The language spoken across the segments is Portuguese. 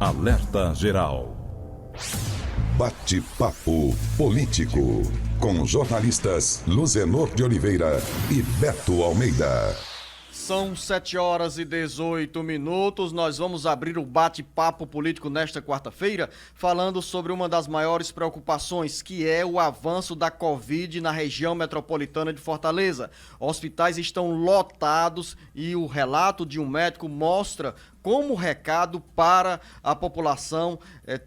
Alerta Geral. Bate-papo político com jornalistas Luzenor de Oliveira e Beto Almeida. São 7h18. Nós vamos abrir o bate-papo político nesta quarta-feira, falando sobre uma das maiores preocupações, que é o avanço da Covid na região metropolitana de Fortaleza. Hospitais estão lotados e o relato de um médico mostra como recado para a população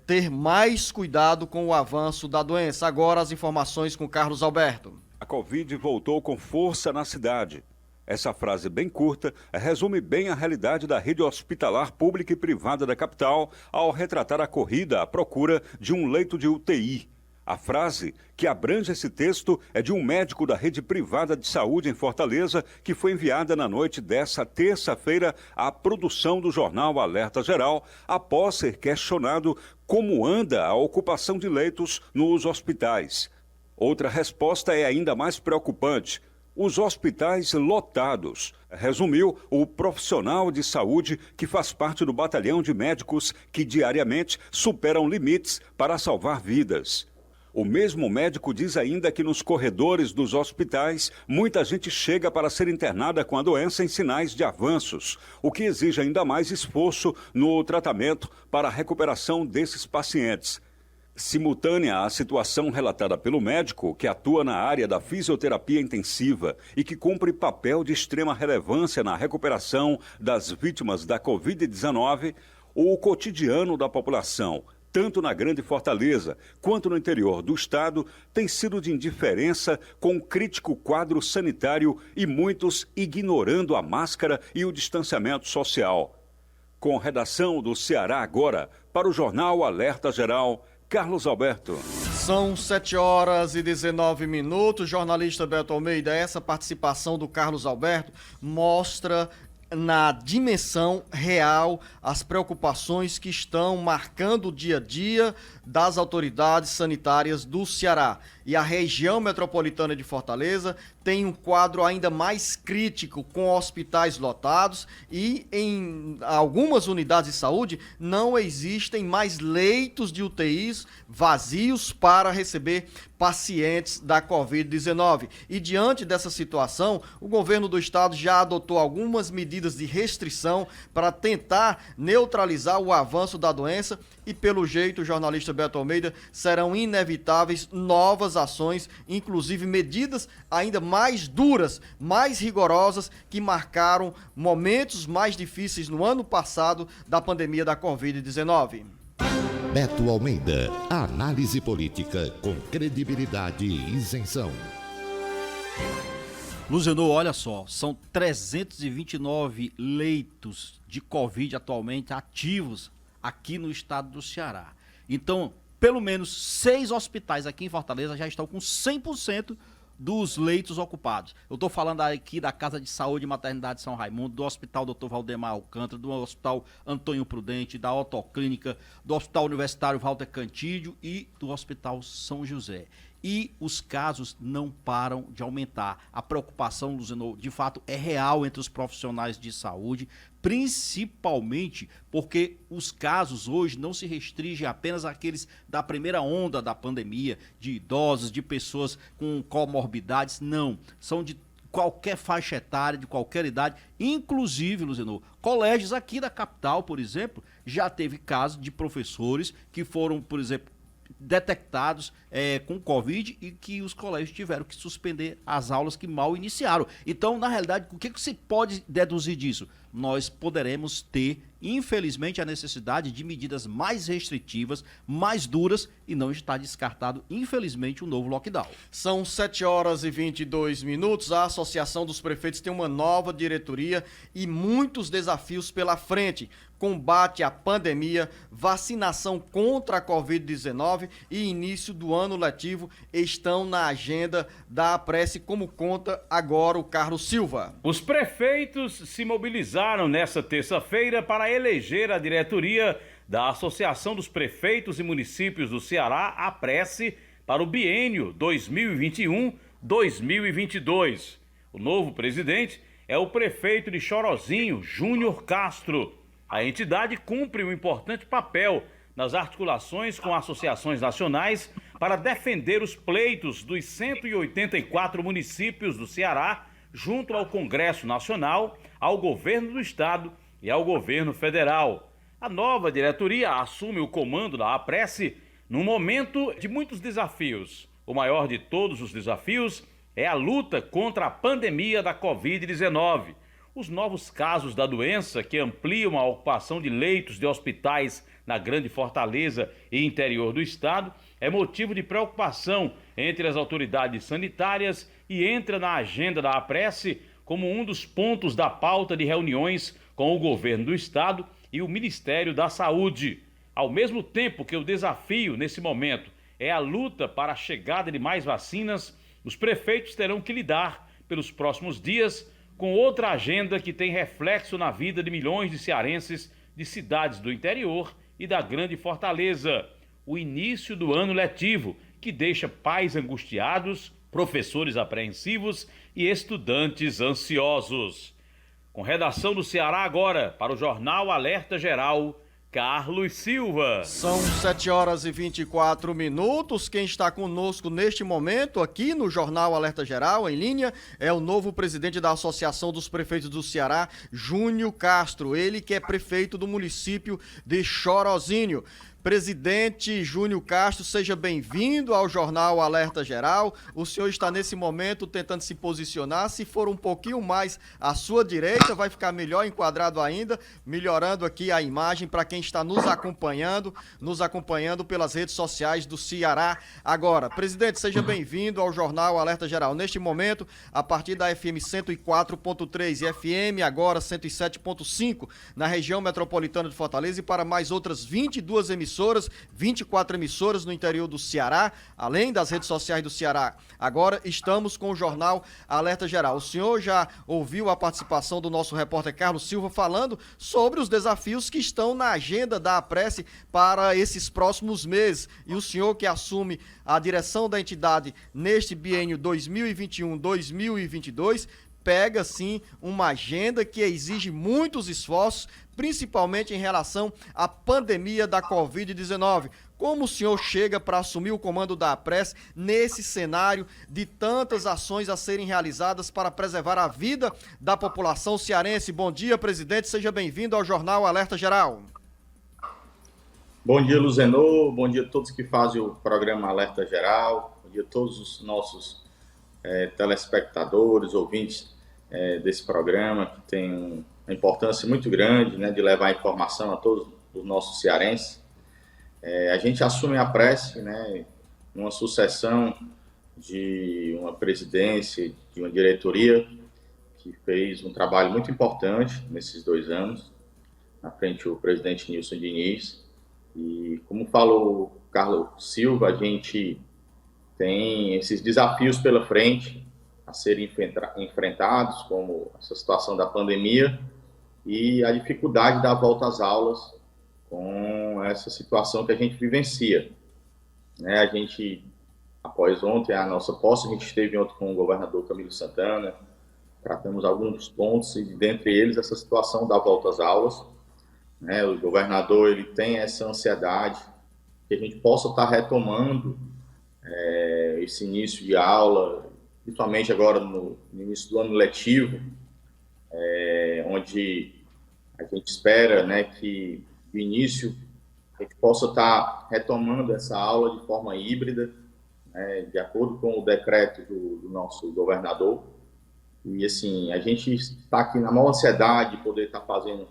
ter mais cuidado com o avanço da doença. Agora as informações com Carlos Alberto. A Covid voltou com força na cidade. Essa frase bem curta resume bem a realidade da rede hospitalar pública e privada da capital ao retratar a corrida à procura de um leito de UTI. A frase que abrange esse texto é de um médico da rede privada de saúde em Fortaleza que foi enviada na noite dessa terça-feira à produção do jornal Alerta Geral após ser questionado como anda a ocupação de leitos nos hospitais. Outra resposta é ainda mais preocupante. Os hospitais lotados, resumiu o profissional de saúde que faz parte do batalhão de médicos que diariamente superam limites para salvar vidas. O mesmo médico diz ainda que nos corredores dos hospitais, muita gente chega para ser internada com a doença em sinais de avanços, o que exige ainda mais esforço no tratamento para a recuperação desses pacientes. Simultânea à situação relatada pelo médico, que atua na área da fisioterapia intensiva e que cumpre papel de extrema relevância na recuperação das vítimas da Covid-19, o cotidiano da população, tanto na Grande Fortaleza quanto no interior do estado, tem sido de indiferença com um crítico quadro sanitário e muitos ignorando a máscara e o distanciamento social. Com redação do Ceará Agora, para o jornal Alerta Geral, Carlos Alberto. São 7h19. Jornalista Beto Almeida, essa participação do Carlos Alberto mostra na dimensão real as preocupações que estão marcando o dia a dia das autoridades sanitárias do Ceará. E a região metropolitana de Fortaleza tem um quadro ainda mais crítico, com hospitais lotados e em algumas unidades de saúde não existem mais leitos de UTIs vazios para receber pacientes da Covid-19. E diante dessa situação, o governo do estado já adotou algumas medidas de restrição para tentar neutralizar o avanço da doença e, pelo jeito, o jornalista Beto Almeida, serão inevitáveis novas ações, inclusive medidas ainda mais duras, mais rigorosas, que marcaram momentos mais difíceis no ano passado da pandemia da Covid-19. Beto Almeida, análise política com credibilidade e isenção. Luzenor, olha só, são 329 leitos de Covid atualmente ativos aqui no estado do Ceará. Então, pelo menos 6 hospitais aqui em Fortaleza já estão com 100% dos leitos ocupados. Eu estou falando aqui da Casa de Saúde e Maternidade São Raimundo, do Hospital Dr. Valdemar Alcântara, do Hospital Antônio Prudente, da Otoclínica, do Hospital Universitário Walter Cantídio e do Hospital São José. E os casos não param de aumentar. A preocupação, Luzenor, de fato é real entre os profissionais de saúde, principalmente porque os casos hoje não se restringem apenas àqueles da primeira onda da pandemia, de idosos, de pessoas com comorbidades, não. São de qualquer faixa etária, de qualquer idade, inclusive, Luzenor, colégios aqui da capital, por exemplo, já teve casos de professores que foram, por exemplo, detectados com Covid e que os colégios tiveram que suspender as aulas que mal iniciaram. Então, na realidade, o que se pode deduzir disso? Nós poderemos ter, infelizmente, a necessidade de medidas mais restritivas, mais duras, e não está descartado, infelizmente, um novo lockdown. São 7h22. A Associação dos Prefeitos tem uma nova diretoria e muitos desafios pela frente. Combate à pandemia, vacinação contra a Covid-19 e início do ano letivo estão na agenda da Apresse, como conta agora o Carlos Silva. Os prefeitos se mobilizaram nesta terça-feira para eleger a diretoria da Associação dos Prefeitos e Municípios do Ceará, Apresse, para o biênio 2021-2022. O novo presidente é o prefeito de Chorozinho, Júnior Castro. A entidade cumpre um importante papel nas articulações com associações nacionais para defender os pleitos dos 184 municípios do Ceará junto ao Congresso Nacional, ao Governo do Estado e ao Governo Federal. A nova diretoria assume o comando da APRESE num momento de muitos desafios. O maior de todos os desafios é a luta contra a pandemia da Covid-19. Os novos casos da doença, que ampliam a ocupação de leitos de hospitais na Grande Fortaleza e interior do estado, é motivo de preocupação entre as autoridades sanitárias e entra na agenda da APRESE como um dos pontos da pauta de reuniões com o governo do estado e o Ministério da Saúde. Ao mesmo tempo que o desafio nesse momento é a luta para a chegada de mais vacinas, os prefeitos terão que lidar, pelos próximos dias, com outra agenda que tem reflexo na vida de milhões de cearenses de cidades do interior e da Grande Fortaleza. O início do ano letivo, que deixa pais angustiados, professores apreensivos e estudantes ansiosos. Com redação do Ceará agora, para o Jornal Alerta Geral, Carlos Silva. São 7h24. Quem está conosco neste momento aqui no Jornal Alerta Geral, em linha, é o novo presidente da Associação dos Prefeitos do Ceará, Júnior Castro. Ele que é prefeito do município de Chorozinho. Presidente Júnior Castro, seja bem-vindo ao Jornal Alerta Geral. O senhor está nesse momento tentando se posicionar. Se for um pouquinho mais à sua direita, vai ficar melhor enquadrado ainda, melhorando aqui a imagem para quem está nos acompanhando pelas redes sociais do Ceará. Agora, presidente, seja bem-vindo ao Jornal Alerta Geral. Neste momento, a partir da FM 104.3 e FM agora 107.5 na região metropolitana de Fortaleza e para mais outras 22 emissoras, 24 emissoras no interior do Ceará, além das redes sociais do Ceará. Agora estamos com o Jornal Alerta Geral. O senhor já ouviu a participação do nosso repórter Carlos Silva falando sobre os desafios que estão na agenda da APRESE para esses próximos meses. E o senhor que assume a direção da entidade neste biênio 2021-2022, pega, sim, uma agenda que exige muitos esforços, principalmente em relação à pandemia da Covid-19. Como o senhor chega para assumir o comando da APRESE nesse cenário de tantas ações a serem realizadas para preservar a vida da população cearense? Bom dia, presidente. Seja bem-vindo ao Jornal Alerta Geral. Bom dia, Luzenor. Bom dia a todos que fazem o programa Alerta Geral. Bom dia a todos os nossos telespectadores, ouvintes desse programa, que tem uma importância muito grande, né, de levar informação a todos os nossos cearenses. A gente assume a APRESE, né, numa sucessão de uma presidência, de uma diretoria que fez um trabalho muito importante nesses 2 anos, na frente o presidente Nilson Diniz. E como falou o Carlos Silva, a gente tem esses desafios pela frente a serem enfrentados, como essa situação da pandemia e a dificuldade da volta às aulas com essa situação que a gente vivencia. A gente, após ontem a nossa posse, a gente esteve ontem com o governador Camilo Santana, tratamos alguns pontos e dentre eles essa situação da volta às aulas. O governador ele tem essa ansiedade que a gente possa estar retomando esse início de aula, principalmente agora no início do ano letivo, onde a gente espera, né, que no início a gente possa estar retomando essa aula de forma híbrida, de acordo com o decreto do nosso governador. E assim, a gente está aqui na maior ansiedade de poder estar fazendo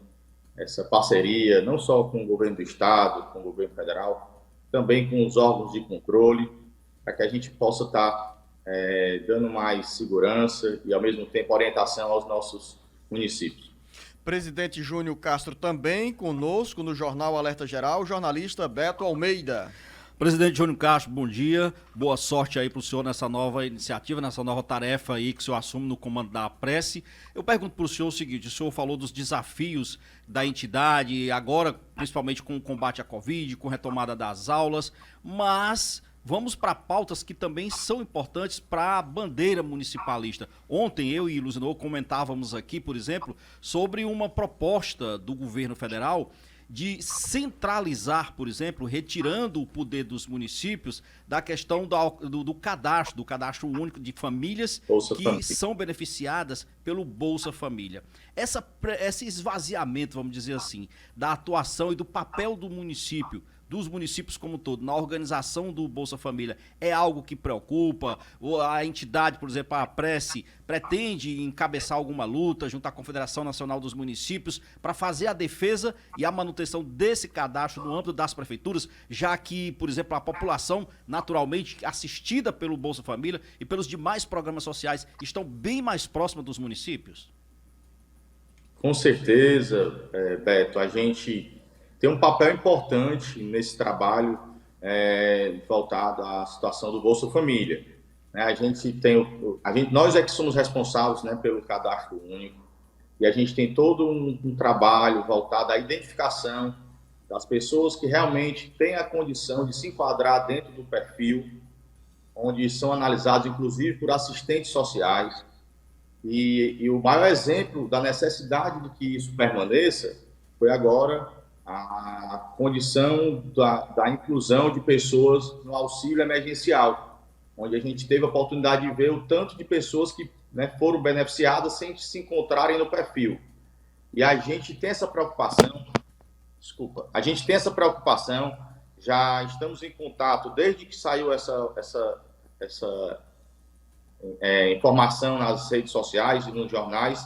essa parceria, não só com o governo do estado, com o governo federal, também com os órgãos de controle, para que a gente possa estar dando mais segurança e, ao mesmo tempo, orientação aos nossos municípios. Presidente Júnior Castro também conosco no Jornal Alerta Geral, o jornalista Beto Almeida. Presidente Júnior Castro, bom dia, boa sorte aí para o senhor nessa nova iniciativa, nessa nova tarefa aí que o senhor assume no comando da APRESE. Eu pergunto para o senhor o seguinte, o senhor falou dos desafios da entidade, agora principalmente com o combate à Covid, com retomada das aulas, mas vamos para pautas que também são importantes para a bandeira municipalista. Ontem eu e Luzenor comentávamos aqui, por exemplo, sobre uma proposta do governo federal de centralizar, por exemplo, retirando o poder dos municípios da questão do cadastro único de famílias que são beneficiadas pelo Bolsa Família. Esse esvaziamento, vamos dizer assim, da atuação e do papel do município, dos municípios como um todo, na organização do Bolsa Família, é algo que preocupa? Ou a entidade, por exemplo, a Prece, pretende encabeçar alguma luta junto à Confederação Nacional dos Municípios para fazer a defesa e a manutenção desse cadastro no âmbito das prefeituras, já que, por exemplo, a população, naturalmente, assistida pelo Bolsa Família e pelos demais programas sociais, estão bem mais próxima dos municípios? Com certeza, Beto, a gente tem um papel importante nesse trabalho voltado à situação do Bolsa Família. Nós é que somos responsáveis, né, pelo cadastro único, e a gente tem todo um trabalho voltado à identificação das pessoas que realmente têm a condição de se enquadrar dentro do perfil, onde são analisados, inclusive, por assistentes sociais. E o maior exemplo da necessidade de que isso permaneça foi agora a condição da inclusão de pessoas no auxílio emergencial, onde a gente teve a oportunidade de ver o tanto de pessoas que, né, foram beneficiadas sem se encontrarem no perfil. E a gente tem essa preocupação, já estamos em contato desde que saiu essa informação nas redes sociais e nos jornais,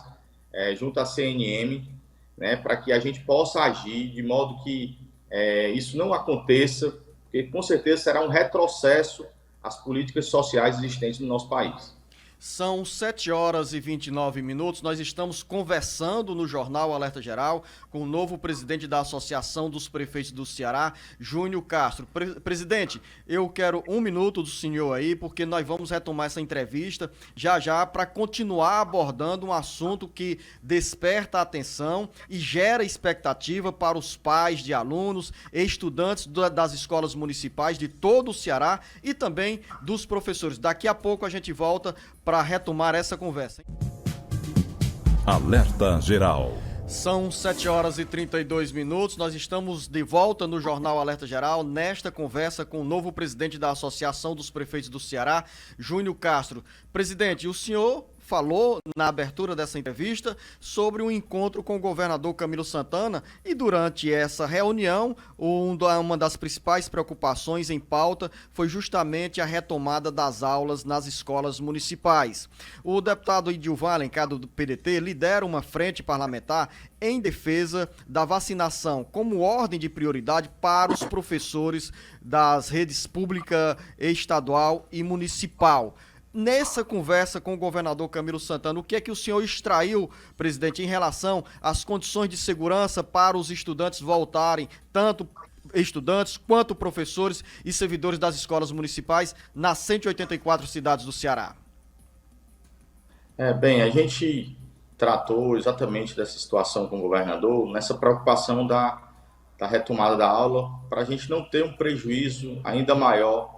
junto à CNM, né, para que a gente possa agir de modo que isso não aconteça, porque com certeza será um retrocesso às políticas sociais existentes no nosso país. São 7h29. Nós estamos conversando no Jornal Alerta Geral com o novo presidente da Associação dos Prefeitos do Ceará, Júnior Castro. Presidente, eu quero 1 minuto do senhor aí, porque nós vamos retomar essa entrevista já para continuar abordando um assunto que desperta a atenção e gera expectativa para os pais de alunos e estudantes das escolas municipais de todo o Ceará e também dos professores. Daqui a pouco a gente volta para retomar essa conversa. Alerta Geral. São 7h32. Nós estamos de volta no Jornal Alerta Geral, nesta conversa com o novo presidente da Associação dos Prefeitos do Ceará, Júnior Castro. Presidente, o senhor falou na abertura dessa entrevista sobre um encontro com o governador Camilo Santana e durante essa reunião, uma das principais preocupações em pauta foi justamente a retomada das aulas nas escolas municipais. O deputado Idilvan Alencar, do PDT, lidera uma frente parlamentar em defesa da vacinação como ordem de prioridade para os professores das redes pública, estadual e municipal. Nessa conversa com o governador Camilo Santana, o que é que o senhor extraiu, presidente, em relação às condições de segurança para os estudantes voltarem, tanto estudantes quanto professores e servidores das escolas municipais nas 184 cidades do Ceará? Bem, a gente tratou exatamente dessa situação com o governador, nessa preocupação da retomada da aula, para a gente não ter um prejuízo ainda maior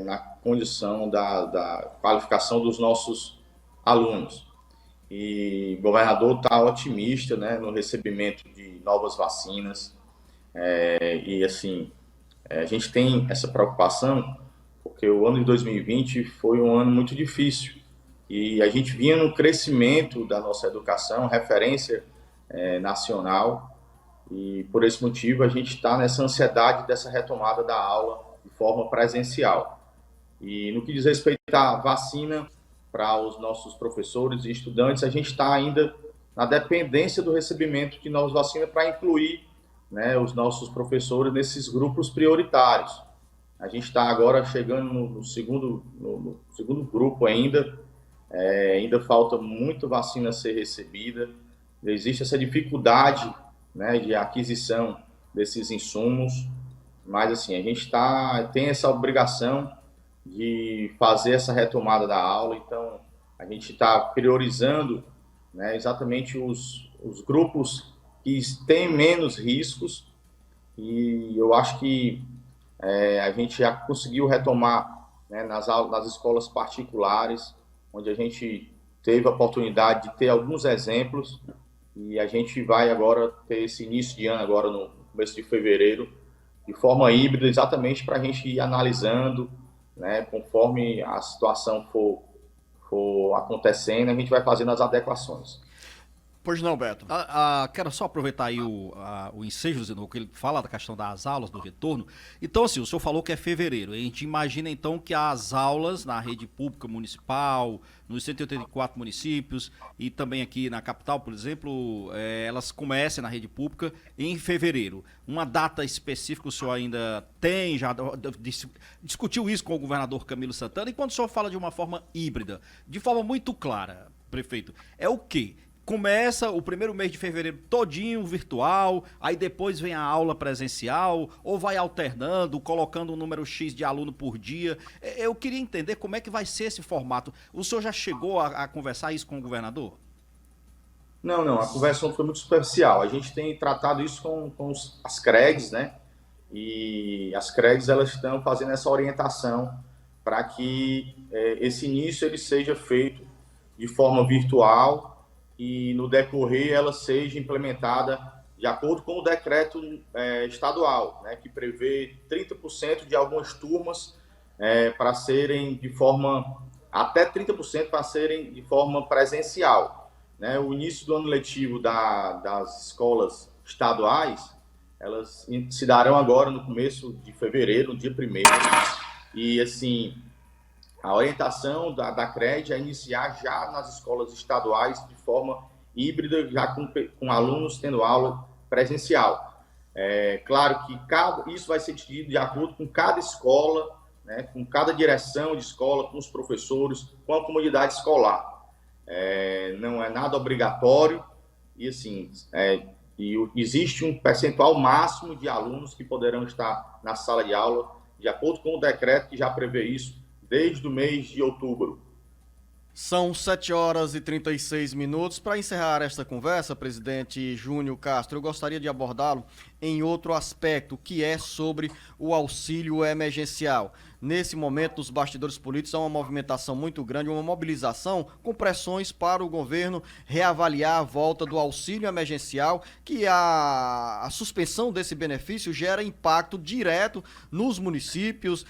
na condição da qualificação dos nossos alunos. E o governador está otimista, né, no recebimento de novas vacinas. E assim, a gente tem essa preocupação porque o ano de 2020 foi um ano muito difícil e a gente vinha no crescimento da nossa educação, referência nacional, e por esse motivo a gente está nessa ansiedade dessa retomada da aula de forma presencial. E no que diz respeito à vacina para os nossos professores e estudantes, a gente está ainda na dependência do recebimento de novas vacinas para incluir, né, os nossos professores nesses grupos prioritários. A gente está agora chegando no segundo grupo ainda falta muita vacina a ser recebida, existe essa dificuldade, né, de aquisição desses insumos, mas assim, a gente tem essa obrigação de fazer essa retomada da aula, então a gente está priorizando, né, exatamente os grupos que têm menos riscos, e eu acho que A gente já conseguiu retomar, né, nas escolas particulares, onde a gente teve a oportunidade de ter alguns exemplos, e a gente vai agora ter esse início de ano, agora no começo de fevereiro, de forma híbrida, exatamente para a gente ir analisando, né, conforme a situação for acontecendo, a gente vai fazendo as adequações. Pois não, Beto. Quero só aproveitar aí o ensejo, Zenô, que ele fala da questão das aulas, do retorno. Então, assim, o senhor falou que é fevereiro. A gente imagina, então, que as aulas na rede pública municipal, nos 184 municípios e também aqui na capital, por exemplo, elas comecem na rede pública em fevereiro. Uma data específica o senhor ainda tem? Já discutiu isso com o governador Camilo Santana? E quando o senhor fala de uma forma híbrida, de forma muito clara, prefeito, é o quê? Começa o primeiro mês de fevereiro todinho virtual, aí depois vem a aula presencial, ou vai alternando, colocando um número X de aluno por dia. Eu queria entender como é que vai ser esse formato. O senhor já chegou a conversar isso com o governador? Não, a conversa foi muito superficial. A gente tem tratado isso com as CREGs, né? E as CREGs, elas estão fazendo essa orientação para que esse início ele seja feito de forma virtual, e no decorrer ela seja implementada de acordo com o decreto estadual, né, que prevê 30% de algumas turmas para serem de forma, até 30% para serem de forma presencial. Né? O início do ano letivo das escolas estaduais, elas se darão agora no começo de fevereiro, no dia 1º, e assim, a orientação da CRED é iniciar já nas escolas estaduais de forma híbrida, já com alunos tendo aula presencial. Claro que isso vai ser decidido de acordo com cada escola, né, com cada direção de escola, com os professores, com a comunidade escolar. Não é nada obrigatório e, assim, existe um percentual máximo de alunos que poderão estar na sala de aula, de acordo com o decreto que já prevê isso, desde o mês de outubro. São 7h36. Para encerrar esta conversa, presidente Júnior Castro, eu gostaria de abordá-lo em outro aspecto, que é sobre o auxílio emergencial. Nesse momento, nos bastidores políticos, há uma movimentação muito grande, uma mobilização com pressões para o governo reavaliar a volta do auxílio emergencial, que a suspensão desse benefício gera impacto direto nos municípios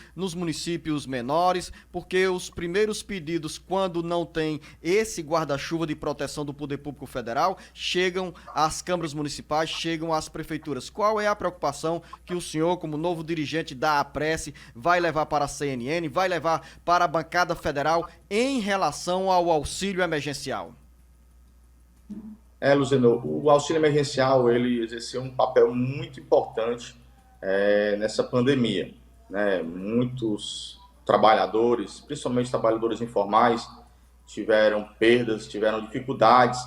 menores, porque os primeiros pedidos, quando não tem esse guarda-chuva de proteção do Poder Público Federal, chegam às câmaras municipais, chegam às prefeituras. Qual é a preocupação que o senhor, como novo dirigente da APRESE, vai levar para a CNN, vai levar para a bancada federal em relação ao auxílio emergencial? Luzenor, o auxílio emergencial ele exerceu um papel muito importante nessa pandemia. Né? Muitos trabalhadores, principalmente trabalhadores informais, tiveram perdas, tiveram dificuldades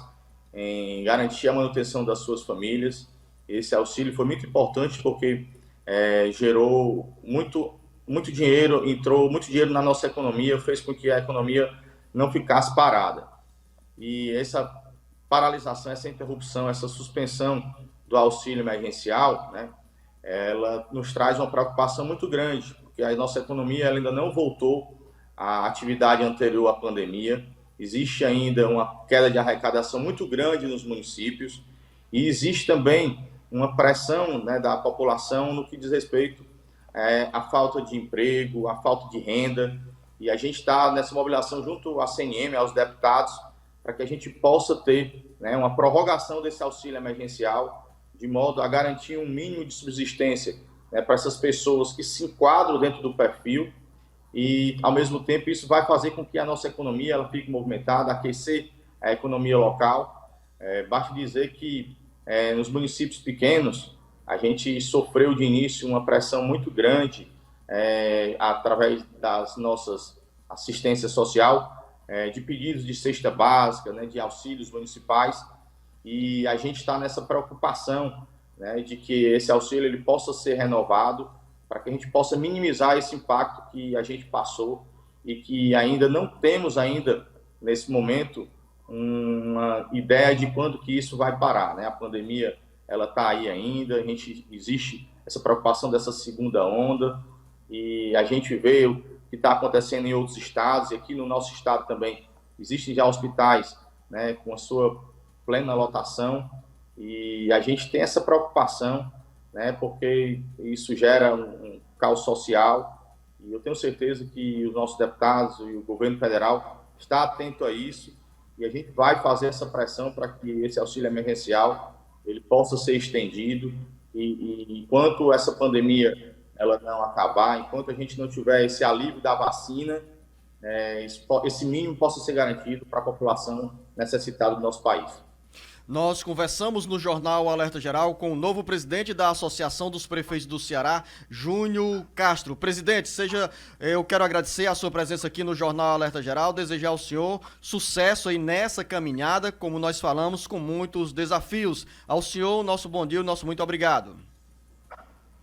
em garantir a manutenção das suas famílias. Esse auxílio foi muito importante porque gerou muito dinheiro, entrou muito dinheiro na nossa economia, fez com que a economia não ficasse parada. E essa paralisação, essa interrupção, essa suspensão do auxílio emergencial, né, ela nos traz uma preocupação muito grande, porque a nossa economia ela ainda não voltou à atividade anterior à pandemia. Existe ainda uma queda de arrecadação muito grande nos municípios e existe também uma pressão, né, da população no que diz respeito à falta de emprego, à falta de renda. E a gente está nessa mobilização junto à CNM, aos deputados, para que a gente possa ter, né, uma prorrogação desse auxílio emergencial, de modo a garantir um mínimo de subsistência, né, para essas pessoas que se enquadram dentro do perfil. E, ao mesmo tempo, isso vai fazer com que a nossa economia ela fique movimentada, aquecer a economia local. Basta dizer que nos municípios pequenos, a gente sofreu de início uma pressão muito grande através das nossas assistência social, de pedidos de cesta básica, né, de auxílios municipais, e a gente está nessa preocupação, né, de que esse auxílio ele possa ser renovado para que a gente possa minimizar esse impacto que a gente passou e que ainda não temos nesse momento, uma ideia de quando que isso vai parar, né? A pandemia ela está aí ainda, existe essa preocupação dessa segunda onda, e a gente vê o que está acontecendo em outros estados, e aqui no nosso estado também existem já hospitais, né, com a sua plena lotação, e a gente tem essa preocupação, né, porque isso gera um caos social, e eu tenho certeza que os nossos deputados e o governo federal está atento a isso, e a gente vai fazer essa pressão para que esse auxílio emergencial ele possa ser estendido, e enquanto essa pandemia ela não acabar, enquanto a gente não tiver esse alívio da vacina, esse mínimo possa ser garantido para a população necessitada do nosso país. Nós conversamos no Jornal Alerta Geral com o novo presidente da Associação dos Prefeitos do Ceará, Júnior Castro. Presidente, eu quero agradecer a sua presença aqui no Jornal Alerta Geral, desejar ao senhor sucesso aí nessa caminhada, como nós falamos, com muitos desafios. Ao senhor, nosso bom dia, nosso muito obrigado.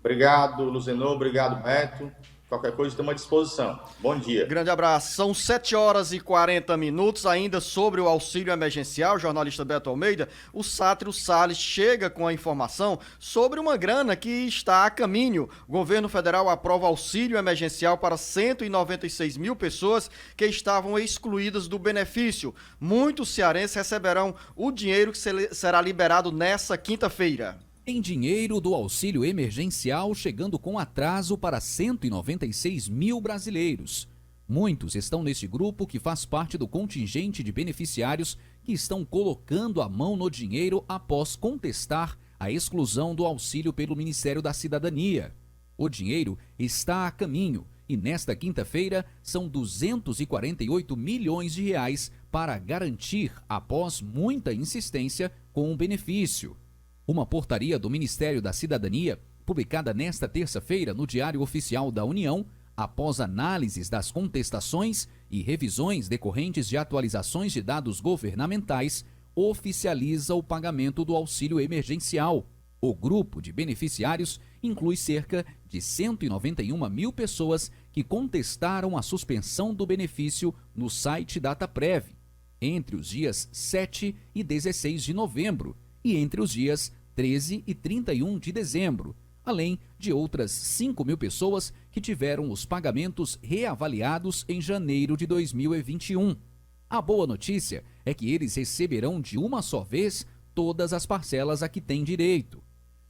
Obrigado, Luzenor, obrigado, Beto. Qualquer coisa, estamos à disposição. Bom dia. Grande abraço. São 7h40 ainda sobre o auxílio emergencial. Jornalista Beto Almeida, o Sátiro Salles chega com a informação sobre uma grana que está a caminho. O governo federal aprova auxílio emergencial para 196 mil pessoas que estavam excluídas do benefício. Muitos cearenses receberão o dinheiro que será liberado nessa quinta-feira. Tem dinheiro do auxílio emergencial chegando com atraso para 196 mil brasileiros. Muitos estão neste grupo que faz parte do contingente de beneficiários que estão colocando a mão no dinheiro após contestar a exclusão do auxílio pelo Ministério da Cidadania. O dinheiro está a caminho e nesta quinta-feira são 248 milhões de reais para garantir, após muita insistência, com o benefício. Uma portaria do Ministério da Cidadania, publicada nesta terça-feira no Diário Oficial da União, após análises das contestações e revisões decorrentes de atualizações de dados governamentais, oficializa o pagamento do auxílio emergencial. O grupo de beneficiários inclui cerca de 191 mil pessoas que contestaram a suspensão do benefício no site Dataprev, entre os dias 7 e 16 de novembro, e entre os dias 13 e 31 de dezembro, além de outras 5 mil pessoas que tiveram os pagamentos reavaliados em janeiro de 2021. A boa notícia é que eles receberão de uma só vez todas as parcelas a que têm direito.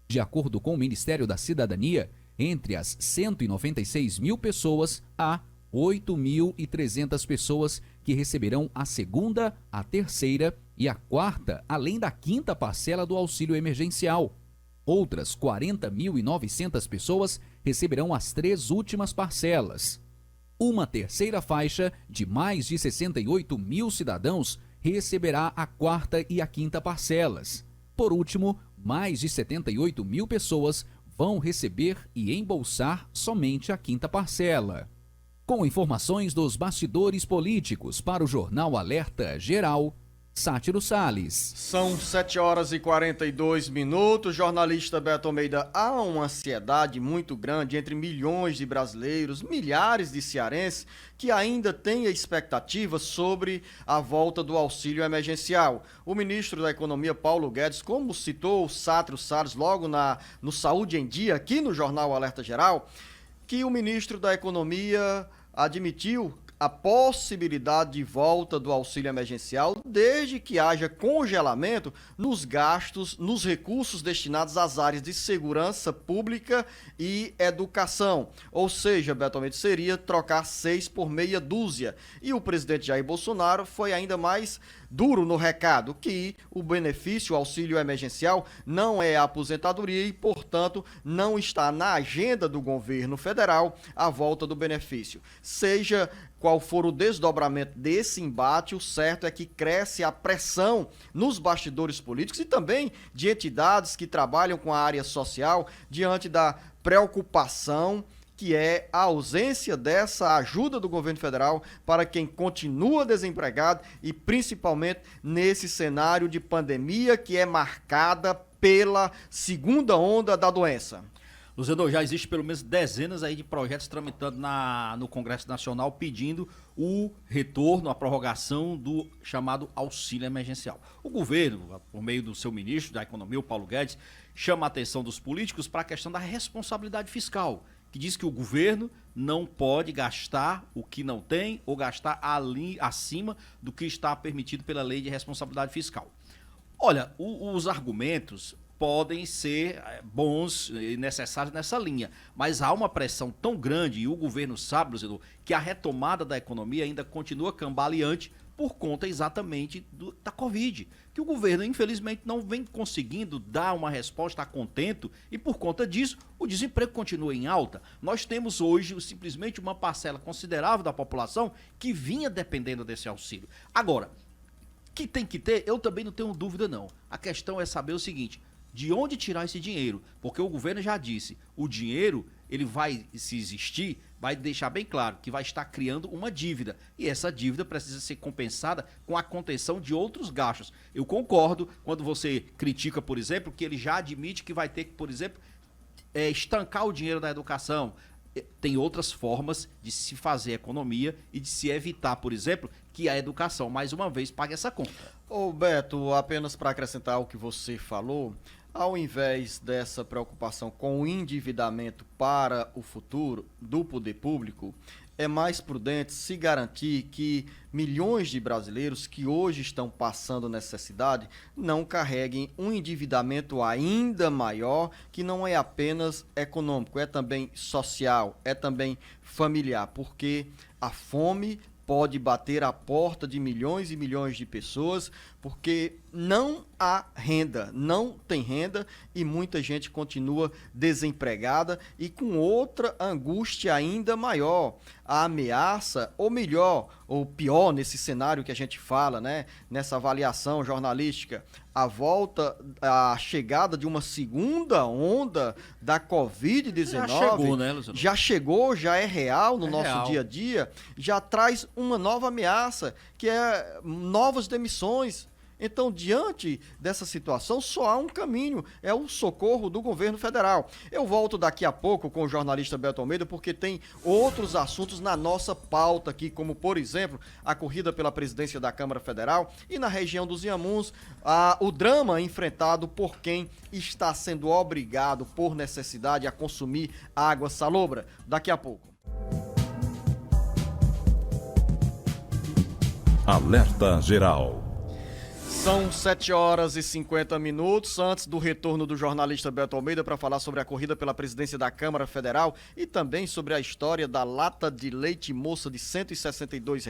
De acordo com o Ministério da Cidadania, entre as 196 mil pessoas, há 8.300 pessoas que receberão a segunda, a terceira e a quarta, além da quinta parcela do auxílio emergencial. Outras 40.900 pessoas receberão as 3 últimas parcelas. Uma terceira faixa, de mais de 68 mil cidadãos, receberá a quarta e a quinta parcelas. Por último, mais de 78 mil pessoas vão receber e embolsar somente a quinta parcela. Com informações dos bastidores políticos para o Jornal Alerta Geral, Sátiro Salles. São 7h42. Jornalista Beto Almeida, há uma ansiedade muito grande entre milhões de brasileiros, milhares de cearenses, que ainda têm expectativas sobre a volta do auxílio emergencial. O ministro da Economia, Paulo Guedes, como citou o Sátiro Salles logo no Saúde em Dia, aqui no Jornal Alerta Geral, que o ministro da Economia admitiu a possibilidade de volta do auxílio emergencial desde que haja congelamento nos gastos, nos recursos destinados às áreas de segurança pública e educação. Ou seja, Beto Almeida, seria trocar 6 por meia dúzia. E o presidente Jair Bolsonaro foi ainda mais duro no recado, que o benefício, o auxílio emergencial, não é aposentadoria e, portanto, não está na agenda do governo federal a volta do benefício. Seja qual for o desdobramento desse embate, o certo é que cresce a pressão nos bastidores políticos e também de entidades que trabalham com a área social diante da preocupação que é a ausência dessa ajuda do governo federal para quem continua desempregado e principalmente nesse cenário de pandemia que é marcada pela segunda onda da doença. Luzenor, já existe pelo menos dezenas aí de projetos tramitando no Congresso Nacional pedindo o retorno, a prorrogação do chamado auxílio emergencial. O governo, por meio do seu ministro da Economia, o Paulo Guedes, chama a atenção dos políticos para a questão da responsabilidade fiscal, que diz que o governo não pode gastar o que não tem ou gastar ali acima do que está permitido pela lei de responsabilidade fiscal. Olha, os argumentos podem ser bons e necessários nessa linha, mas há uma pressão tão grande e o governo sabe, Luciano, que a retomada da economia ainda continua cambaleante por conta exatamente da Covid, que o governo infelizmente não vem conseguindo dar uma resposta a contento e por conta disso o desemprego continua em alta. Nós temos hoje simplesmente uma parcela considerável da população que vinha dependendo desse auxílio. Agora, que tem que ter, eu também não tenho dúvida não. A questão é saber o seguinte: de onde tirar esse dinheiro? Porque o governo já disse, o dinheiro, ele vai, se existir, vai deixar bem claro que vai estar criando uma dívida. E essa dívida precisa ser compensada com a contenção de outros gastos. Eu concordo quando você critica, por exemplo, que ele já admite que vai ter que, por exemplo, estancar o dinheiro da educação. Tem outras formas de se fazer economia e de se evitar, por exemplo, que a educação, mais uma vez, pague essa conta. Ô Beto, apenas para acrescentar o que você falou, ao invés dessa preocupação com o endividamento para o futuro do poder público, é mais prudente se garantir que milhões de brasileiros que hoje estão passando necessidade não carreguem um endividamento ainda maior, que não é apenas econômico, é também social, é também familiar, porque a fome pode bater à porta de milhões e milhões de pessoas, porque não há renda, não tem renda e muita gente continua desempregada e com outra angústia ainda maior, a ameaça, ou melhor, ou pior nesse cenário que a gente fala, né, nessa avaliação jornalística, a chegada de uma segunda onda da Covid-19. Já chegou, né, Luciano? Já chegou, já é real no nosso dia a dia, já traz uma nova ameaça, que é novas demissões. Então, diante dessa situação, só há um caminho, é o socorro do governo federal. Eu volto daqui a pouco com o jornalista Beto Almeida, porque tem outros assuntos na nossa pauta aqui, como, por exemplo, a corrida pela presidência da Câmara Federal e na região dos Inhamuns, o drama enfrentado por quem está sendo obrigado, por necessidade, a consumir água salobra. Daqui a pouco. Alerta Geral. São 7 horas e 50 minutos antes do retorno do jornalista Beto Almeida para falar sobre a corrida pela presidência da Câmara Federal e também sobre a história da lata de leite moça de R$ 162.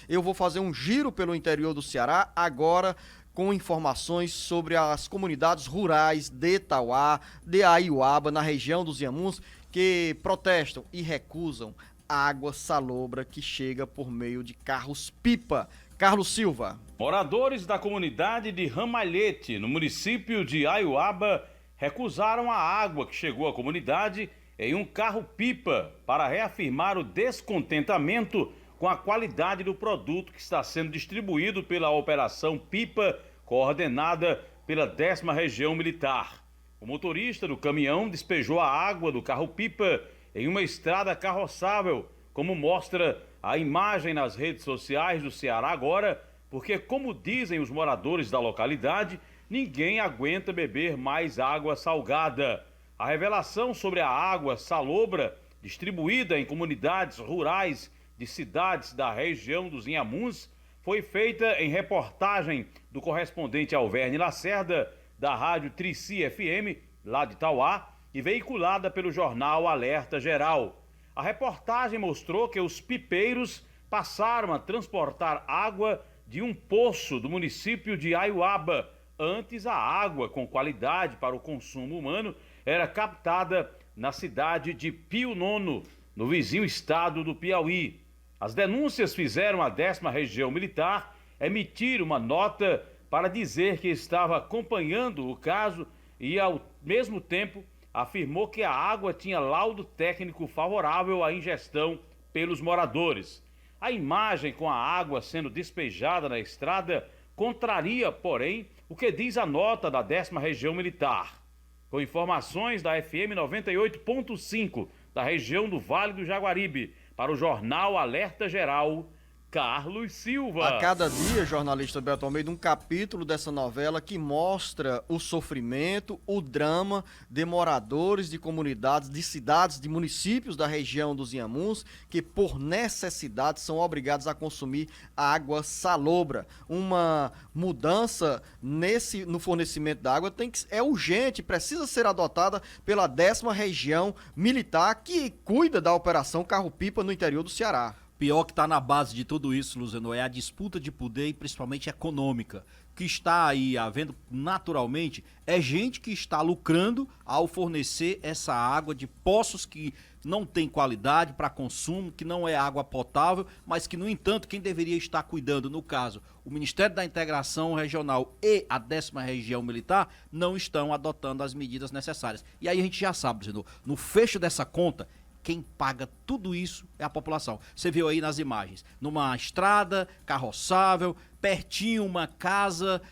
Eu vou fazer um giro pelo interior do Ceará agora com informações sobre as comunidades rurais de Tauá, de Aiuaba, na região dos Inhamuns, que protestam e recusam água salobra que chega por meio de carros-pipa. Carlos Silva. Moradores da comunidade de Ramalhete, no município de Aiuaba, recusaram a água que chegou à comunidade em um carro-pipa para reafirmar o descontentamento com a qualidade do produto que está sendo distribuído pela Operação Pipa, coordenada pela 10ª Região Militar. O motorista do caminhão despejou a água do carro-pipa em uma estrada carroçável, como mostra a imagem nas redes sociais do Ceará agora, porque, como dizem os moradores da localidade, ninguém aguenta beber mais água salgada. A revelação sobre a água salobra, distribuída em comunidades rurais de cidades da região dos Inhamuns, foi feita em reportagem do correspondente Alverne Lacerda, da rádio Trici FM, lá de Tauá, e veiculada pelo jornal Alerta Geral. A reportagem mostrou que os pipeiros passaram a transportar água de um poço do município de Aiuaba. Antes, a água com qualidade para o consumo humano era captada na cidade de Pio Nono, no vizinho estado do Piauí. As denúncias fizeram a 10ª Região Militar emitir uma nota para dizer que estava acompanhando o caso e, ao mesmo tempo, afirmou que a água tinha laudo técnico favorável à ingestão pelos moradores. A imagem com a água sendo despejada na estrada contraria, porém, o que diz a nota da 10ª Região Militar. Com informações da FM 98.5 da região do Vale do Jaguaribe, para o jornal Alerta Geral, Carlos Silva. A cada dia, jornalista Beto Almeida, um capítulo dessa novela que mostra o sofrimento, o drama de moradores de comunidades, de cidades, de municípios da região dos Inhamuns, que por necessidade são obrigados a consumir água salobra. Uma mudança no fornecimento da água é urgente, precisa ser adotada pela 10ª Região Militar, que cuida da Operação Carro-Pipa no interior do Ceará. Pior que está na base de tudo isso, Luziano, é a disputa de poder e principalmente econômica, que está aí havendo naturalmente, é gente que está lucrando ao fornecer essa água de poços que não tem qualidade para consumo, que não é água potável, mas que, no entanto, quem deveria estar cuidando, no caso, o Ministério da Integração Regional e a 10ª Região Militar, não estão adotando as medidas necessárias. E aí a gente já sabe, Luziano, no fecho dessa conta, quem paga tudo isso é a população. Você viu aí nas imagens, numa estrada carroçável, pertinho uma casa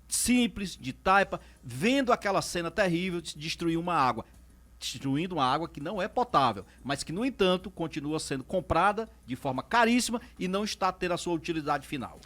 simples, de taipa, vendo aquela cena terrível de destruindo uma água que não é potável, mas que, no entanto, continua sendo comprada de forma caríssima e não está tendo a sua utilidade final.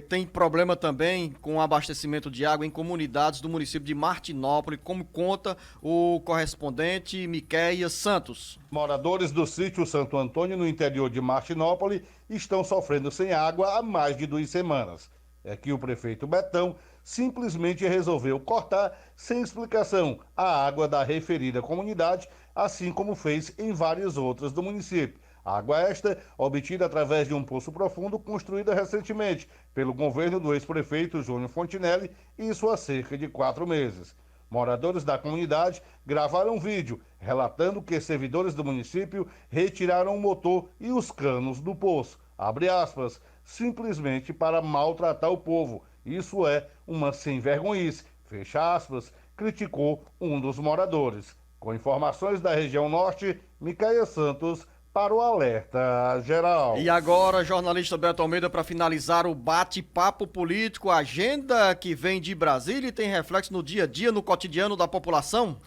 Tem problema também com o abastecimento de água em comunidades do município de Martinópolis, como conta o correspondente Miquéias Santos. Moradores do sítio Santo Antônio, no interior de Martinópolis, estão sofrendo sem água há mais de 2 semanas. É que o prefeito Betão simplesmente resolveu cortar, sem explicação, a água da referida comunidade, assim como fez em várias outras do município. Água esta obtida através de um poço profundo construída recentemente pelo governo do ex-prefeito Júnior Fontinelli, isso há cerca de 4 meses. Moradores da comunidade gravaram um vídeo relatando que servidores do município retiraram o motor e os canos do poço, abre aspas, simplesmente para maltratar o povo. Isso é uma sem-vergonhice, fecha aspas, criticou um dos moradores. Com informações da região norte, Miquéias Santos, para o Alerta Geral. E agora, jornalista Beto Almeida, para finalizar o bate-papo político, a agenda que vem de Brasília e tem reflexo no dia a dia, no cotidiano da população?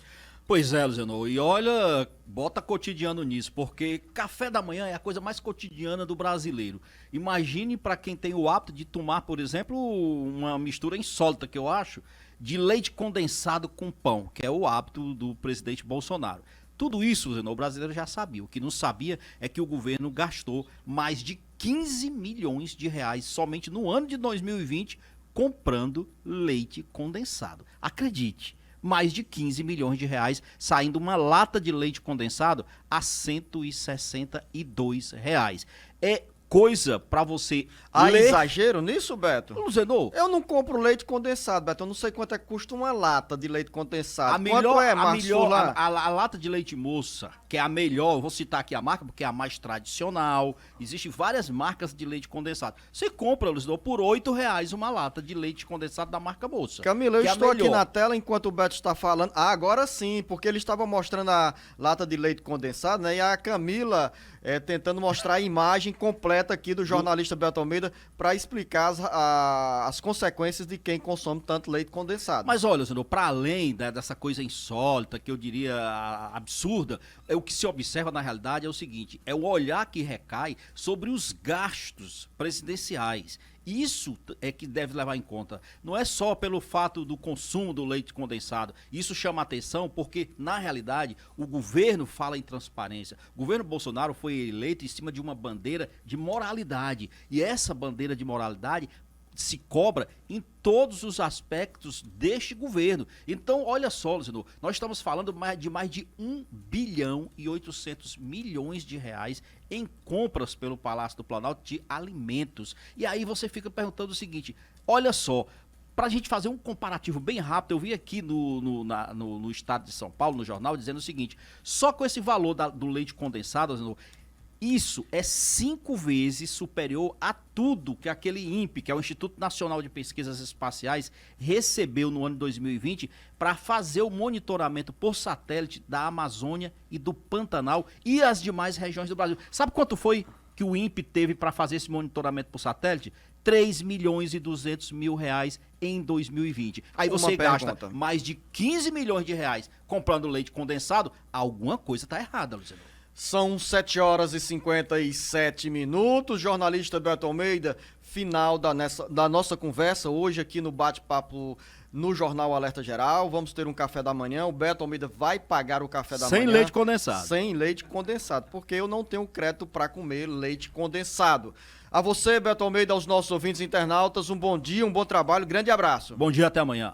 Pois é, Luziano, e olha, bota cotidiano nisso, porque café da manhã é a coisa mais cotidiana do brasileiro. Imagine para quem tem o hábito de tomar, por exemplo, uma mistura insólita que eu acho, de leite condensado com pão, que é o hábito do presidente Bolsonaro. Tudo isso, Luziano, o brasileiro já sabia. O que não sabia é que o governo gastou mais de 15 milhões de reais somente no ano de 2020 comprando leite condensado. Acredite, mais de 15 milhões de reais saindo uma lata de leite condensado a R$ 162. É coisa pra você ler. Exagero nisso, Beto? Luziano, eu não compro leite condensado, Beto. Eu não sei quanto é que custa uma lata de leite condensado. A lata de leite moça, que é a melhor, eu vou citar aqui a marca, porque é a mais tradicional. Existem várias marcas de leite condensado. Você compra, Luziano, por R$ 8 uma lata de leite condensado da marca moça. Camila, eu estou aqui na tela enquanto o Beto está falando. Agora sim, porque ele estava mostrando a lata de leite condensado, né? E a Camila tentando mostrar a imagem completa aqui do jornalista Beto Almeida para explicar as consequências de quem consome tanto leite condensado. Mas olha, Luziano, para além dessa coisa insólita, que eu diria absurda, o que se observa na realidade é o seguinte, é o olhar que recai sobre os gastos presidenciais. Isso é que deve levar em conta. Não é só pelo fato do consumo do leite condensado. Isso chama atenção porque, na realidade, o governo fala em transparência. O governo Bolsonaro foi eleito em cima de uma bandeira de moralidade. E essa bandeira de moralidade se cobra em todos os aspectos deste governo. Então, olha só, Luziano, nós estamos falando de mais de 1 bilhão e 800 milhões de reais em compras pelo Palácio do Planalto de alimentos. E aí você fica perguntando o seguinte, olha só, para a gente fazer um comparativo bem rápido, eu vi aqui no estado de São Paulo, no jornal, dizendo o seguinte, só com esse valor do leite condensado, Luziano, isso é 5 vezes superior a tudo que aquele INPE, que é o Instituto Nacional de Pesquisas Espaciais, recebeu no ano de 2020 para fazer o monitoramento por satélite da Amazônia e do Pantanal e as demais regiões do Brasil. Sabe quanto foi que o INPE teve para fazer esse monitoramento por satélite? 3 milhões e 200 mil reais em 2020. Aí você gasta mais de 15 milhões de reais comprando leite condensado, alguma coisa está errada, Luciano. São 7 horas e 57 minutos. Jornalista Beto Almeida, final da nossa conversa hoje aqui no Bate-Papo no Jornal Alerta Geral. Vamos ter um café da manhã. O Beto Almeida vai pagar o café da manhã. Sem leite condensado. Sem leite condensado, porque eu não tenho crédito para comer leite condensado. A você, Beto Almeida, aos nossos ouvintes internautas, um bom dia, um bom trabalho, grande abraço. Bom dia, até amanhã.